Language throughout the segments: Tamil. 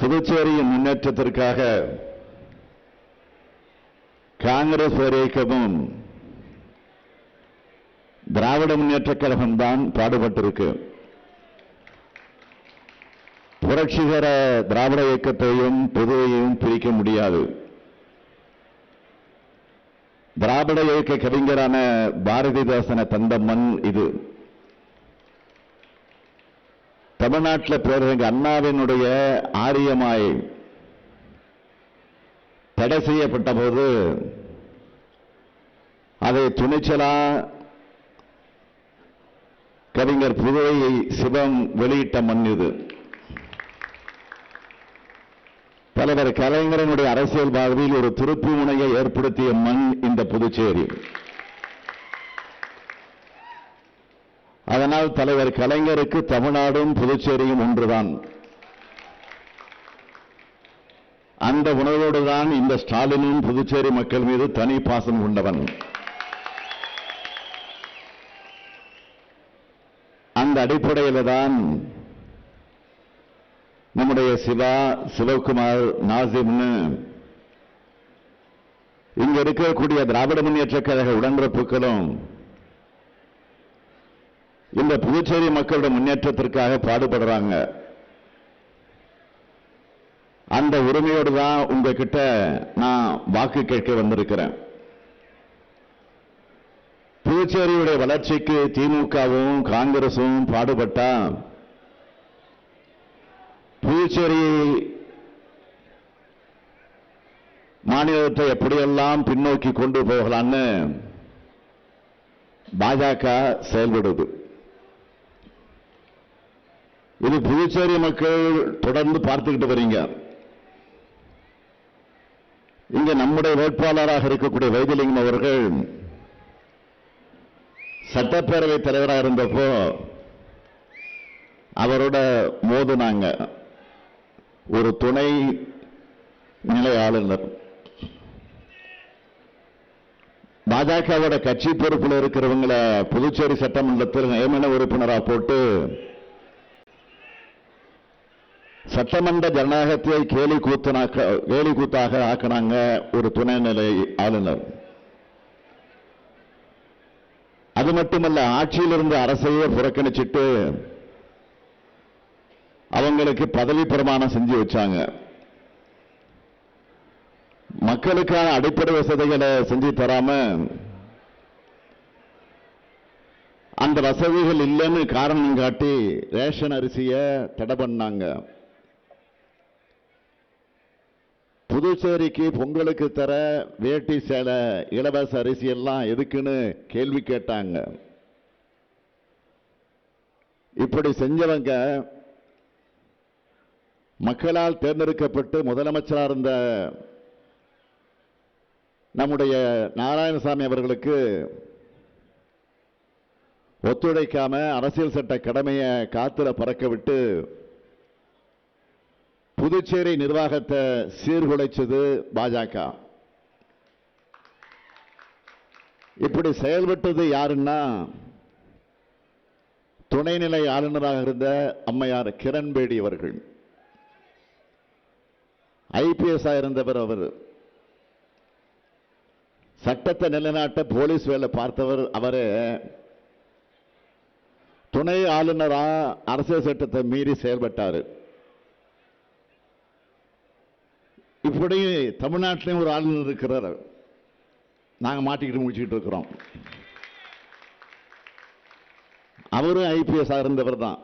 புதுச்சேரியின் முன்னேற்றத்திற்காக காங்கிரஸ் இயக்கமும் திராவிட முன்னேற்றக் கழகம் தான் பாடுபட்டிருக்கு. புரட்சிகர திராவிட இயக்கத்தையும் புதுவையையும் பிரிக்க முடியாது. திராவிட இயக்க கவிஞரான பாரதிதாசன தந்த மண் இது. தமிழ்நாட்டில் பேரறிஞர் அண்ணாவினுடைய ஆரியமாய் தடை செய்யப்பட்ட போது அதை துணிச்சலா கவிஞர் புதுவை சிவம் வெளியிட்ட மண் இது. தலைவர் கலைஞரனுடைய அரசியல் வாழ்வில் ஒரு திருப்பு முனையை ஏற்படுத்திய மண் இந்த புதுச்சேரி. அதனால் தலைவர் கலைஞருக்கு தமிழ்நாடும் புதுச்சேரியும் ஒன்றுதான். அந்த உணர்வோடுதான் இந்த ஸ்டாலினும் புதுச்சேரி மக்கள் மீது தனி பாசம் கொண்டவன். அந்த அடிப்படையில் தான் நம்முடைய சிவகுமார் நாசிம்னு இங்க இருக்கக்கூடிய திராவிட முன்னேற்ற கழக உடன்பிறப்புகளும் இந்த புதுச்சேரி மக்களுடைய முன்னேற்றத்திற்காக பாடுபடுறாங்க. அந்த உரிமையோடு தான் உங்ககிட்ட நான் வாக்கு கேட்க வந்திருக்கிறேன். புதுச்சேரியுடைய வளர்ச்சிக்கு திமுகவும் காங்கிரசும் பாடுபட்டா புதுச்சேரி மாநிலத்தை எப்படியெல்லாம் பின்னோக்கி கொண்டு போகலான்னு பாஜக செயல்படுது. இது புதுச்சேரி மக்கள் தொடர்ந்து பார்த்துக்கிட்டு வரீங்க. இங்க நம்முடைய வேட்பாளராக இருக்கக்கூடிய வைத்திலிங்கம் அவர்கள் சட்டப்பேரவை தலைவராக இருந்தப்போ அவரோட மோதுனாங்க ஒரு துணை நிலை ஆளுநர். பாஜகவோட கட்சி பொறுப்பில் இருக்கிறவங்களை புதுச்சேரி சட்டமன்றத்தில் நியமன உறுப்பினராக போட்டு சட்டமன்ற ஜனநாயகத்தை கேலி கூத்தாக ஆக்கினாங்க ஒரு துணைநிலை ஆளுநர். அது மட்டுமல்ல, ஆட்சியிலிருந்து அரசையே புறக்கணிச்சிட்டு அவங்களுக்கு பதவி பிரமாணம் செஞ்சு வச்சாங்க. மக்களுக்கான அடிப்படை வசதிகளை செஞ்சு தராம அந்த வசதிகள் இல்லைன்னு காரணம் காட்டி ரேஷன் அரிசியை தடை பண்ணாங்க. புதுச்சேரிக்கு பொங்கலுக்கு தர வேட்டி சேலை இலவச அரிசி எல்லாம் எதுக்குன்னு கேள்வி கேட்டாங்க. இப்படி செஞ்சவங்க மக்களால் தேர்ந்தெடுக்கப்பட்டு முதலமைச்சராக இருந்த நம்முடைய நாராயணசாமி அவர்களுக்கு ஒத்துழைக்காம அரசியல் சட்ட கடமையை காத்துல பறக்க விட்டு புதுச்சேரி நிர்வாகத்தை சீர்குலைச்சது பாஜக. இப்படி செயல்பட்டது யாருன்னா துணைநிலை ஆளுநராக இருந்த அம்மையார் கிரண்பேடி அவர்கள். IPS இருந்தவர். அவர் சட்டத்தை நிலைநாட்ட போலீஸ் வேலை பார்த்தவர். அவரே துணை ஆளுநரா அரசியல் சட்டத்தை மீறி செயல்பட்டார். இப்படி தமிழ்நாட்டிலையும் ஒரு ஆளுநர் இருக்கிறார். நாங்கள் மாட்டிக்கிட்டு முடிச்சுக்கிட்டு இருக்கிறோம். அவரும் IPS இருந்தவர் தான்.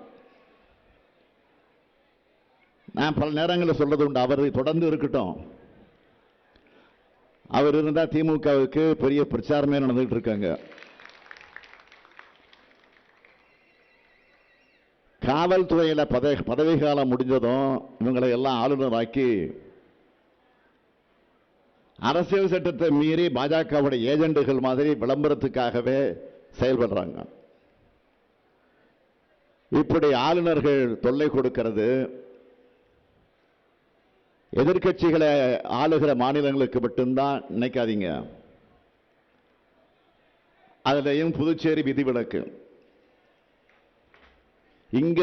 நான் பல நேரங்களில் சொல்றது உண்டு, அவர் தொடர்ந்து இருக்கட்டும். அவர் இருந்தால் திமுகவுக்கு பெரிய பிரச்சாரமே நடந்துகிட்டு இருக்காங்க. காவல்துறையில் பதவி காலம் முடிஞ்சதும் இவங்களை எல்லாம் ஆளுநராக்கி அரசியல் சட்டத்தை மீறி பாஜகவுடைய ஏஜெண்டுகள் மாதிரி விளம்பரத்துக்காகவே செயல்படுறாங்க. இப்படி ஆளுநர்கள் தொல்லை கொடுக்கிறது எதிர்க்கட்சிகளை ஆளுகிற மாநிலங்களுக்கு மட்டும்தான் நினைக்காதீங்க. அதிலையும் புதுச்சேரி விதிவிலக்கு. இங்க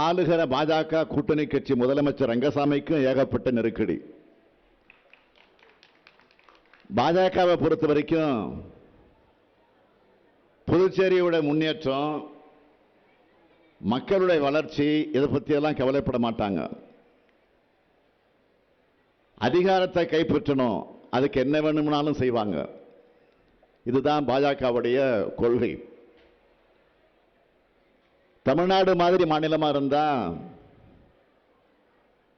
ஆளுகிற பாஜக கூட்டணி கட்சி முதலமைச்சர் ரங்கசாமிக்கும் ஏகப்பட்ட நெருக்கடி. பாஜகவை பொறுத்த வரைக்கும் புதுச்சேரியோட முன்னேற்றம், மக்களுடைய வளர்ச்சி, இதை பற்றியெல்லாம் கவலைப்பட மாட்டாங்க. அதிகாரத்தை கைப்பற்றணும், அதுக்கு என்ன வேணும்னாலும் செய்வாங்க. இதுதான் பாஜகவுடைய கொள்கை. தமிழ்நாடு மாதிரி மாநிலமா இருந்தா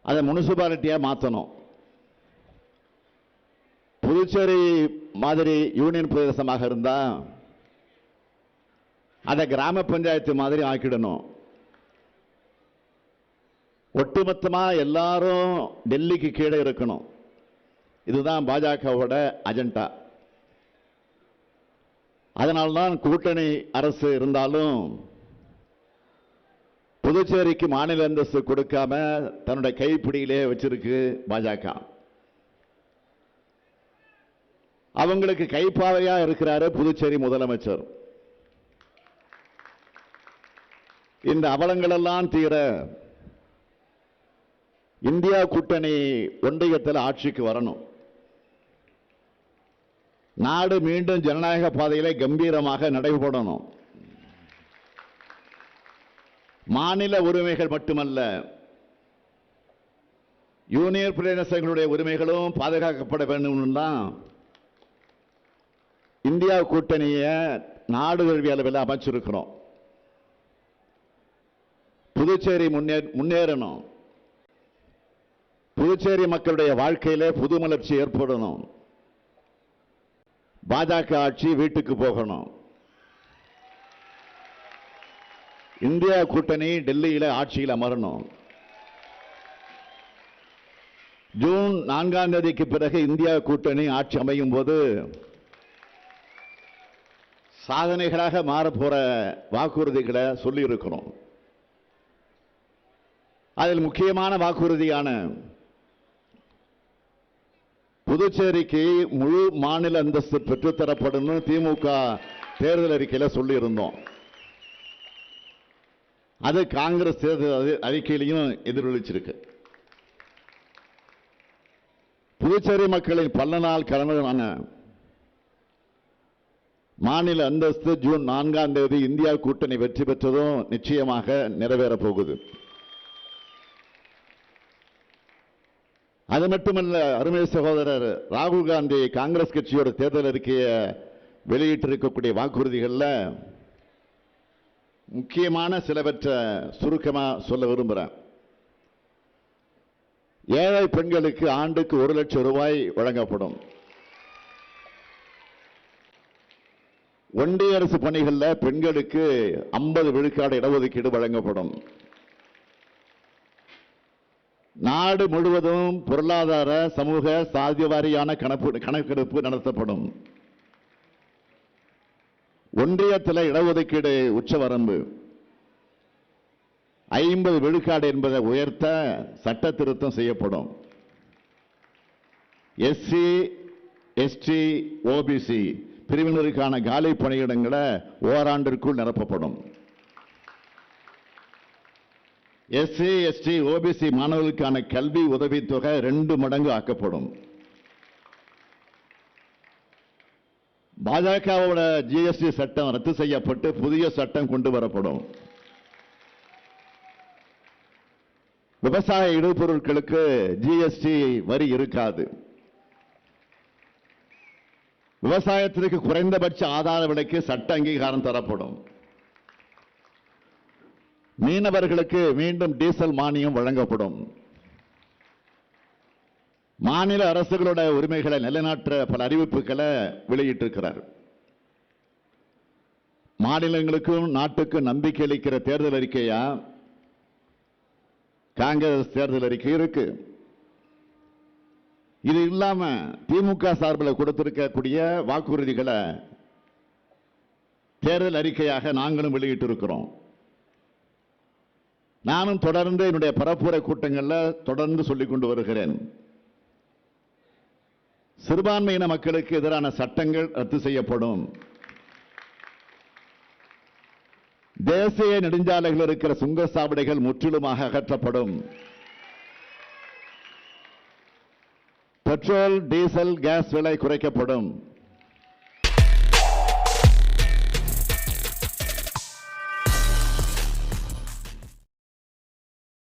அதை முனிசிபாலிட்டியா மாற்றணும். புதுச்சேரி மாதிரி யூனியன் பிரதேசமாக இருந்தா அதை கிராம பஞ்சாயத்து மாதிரி ஆக்கிடணும். ஒட்டுமொத்தமா எல்லாரும் டெல்லிக்கு கீழே இருக்கணும். இதுதான் பாஜகவோட அஜெண்டா. அதனால்தான் கூட்டணி அரசு இருந்தாலும் புதுச்சேரிக்கு மாநில அந்தஸ்து கொடுக்காம தன்னுடைய கைப்பிடியிலே வச்சிருக்கு பாஜக. அவங்களுக்கு கைப்பாவையா இருக்கிறாரு புதுச்சேரி முதலமைச்சர். இந்த அவலங்கள் எல்லாம் தீர இந்தியா கூட்டணி ஒன்றியத்தில் ஆட்சிக்கு வரணும். நாடு மீண்டும் ஜனநாயக பாதையிலே கம்பீரமாக நடைபெறணும். மாநில உரிமைகள் மட்டுமல்ல, யூனியன் பிரதேசங்களுடைய உரிமைகளும் பாதுகாக்கப்பட வேண்டும் தான் இந்தியா கூட்டணியை நாடு தழுவிய அளவில் அமைச்சிருக்கிறோம். புதுச்சேரி முன்னேறணும். புதுச்சேரி மக்களுடைய வாழ்க்கையிலே புது மலர்ச்சி ஏற்படணும். பாஜக ஆட்சி வீட்டுக்கு போகணும். இந்தியா கூட்டணி டெல்லியில ஆட்சியில் அமரணும். ஜூன் 4ஆம் தேதிக்கு பிறகு இந்தியா கூட்டணி ஆட்சி அமையும் போது சாதனைகளாக மாறப்போற வாக்குறுதிகளை சொல்லி இருக்கிறோம். அதில் முக்கியமான வாக்குறுதியான புதுச்சேரிக்கு முழு மாநில அந்தஸ்து பெற்றுத்தரப்படும் திமுக தேர்தல் அறிக்கையில் சொல்லி இருந்தோம். அது காங்கிரஸ் தேர்தல் அறிக்கையிலையும் எதிரொலிச்சிருக்கு. புதுச்சேரி மக்களின் பல நாள் கனவான மாநில அந்தஸ்து ஜூன் 4ஆம் தேதி இந்தியா கூட்டணி வெற்றி பெற்றதும் நிச்சயமாக நிறைவேறப் போகுது. அது மட்டுமல்ல, அருமை சகோதரர் ராகுல் காந்தி காங்கிரஸ் கட்சியோட தேர்தல் அறிக்கையை வெளியிட்டிருக்கக்கூடிய வாக்குறுதிகளில் முக்கியமான சிலவற்றை சுருக்கமா சொல்ல விரும்புகிறேன். ஏழை பெண்களுக்கு ஆண்டுக்கு 1 லட்சம் ரூபாய் வழங்கப்படும். ஒன்றிய அரசு பணிகளில் பெண்களுக்கு 50 விழுக்காடு இடஒதுக்கீடு வழங்கப்படும். நாடு முழுவதும் பொருளாதார சமூக சாதிவாரியான கணக்கெடுப்பு நடத்தப்படும். ஒன்றியத்தில் இடஒதுக்கீடு உச்சவரம்பு 50 விழுக்காடு என்பதை உயர்த்த சட்ட திருத்தம் செய்யப்படும். எஸ்சி, எஸ்டி, ஓபிசி பிரிவினருக்கான காலி பணியிடங்களை ஓராண்டிற்குள் நிரப்பப்படும். எஸ்சி, எஸ்டி, ஓபிசி மாணவர்களுக்கான கல்வி உதவித்தொகை 2 மடங்கு ஆக்கப்படும். பாஜகவோட ஜிஎஸ்டி சட்டம் ரத்து செய்யப்பட்டு புதிய சட்டம் கொண்டு வரப்படும். விவசாய இடுபொருட்களுக்கு ஜிஎஸ்டி வரி இருக்காது. விவசாயத்திற்கு குறைந்தபட்ச ஆதார விலைக்கு சட்ட அங்கீகாரம் தரப்படும். மீனவர்களுக்கு மீண்டும் டீசல் மானியம் வழங்கப்படும். மாநில அரசுகளோட உரிமைகளை நிலைநாட்ட பல அறிவிப்புகளை வெளியிட்டிருக்கிறார். மாநிலங்களுக்கும் நாட்டுக்கும் நம்பிக்கை அளிக்கிற தேர்தல் அறிக்கையா காங்கிரஸ் தேர்தல் அறிக்கை இருக்கு. இது இல்லாம திமுக சார்பில் கொடுத்திருக்கக்கூடிய வாக்குறுதிகளை தேர்தல் அறிக்கையாக நாங்களும் வெளியிட்டிருக்கிறோம். நானும் தொடர்ந்து என்னுடைய பரப்புரை கூட்டங்களில் தொடர்ந்து சொல்லிக் கொண்டு வருகிறேன். சிறுபான்மையின மக்களுக்கு எதிரான சட்டங்கள் ரத்து செய்யப்படும். தேசிய நெடுஞ்சாலைகளில் இருக்கிற சுங்கச்சாவடிகள் முற்றிலுமாக அகற்றப்படும். பெட்ரோல், டீசல், கேஸ் விலை குறைக்கப்படும்.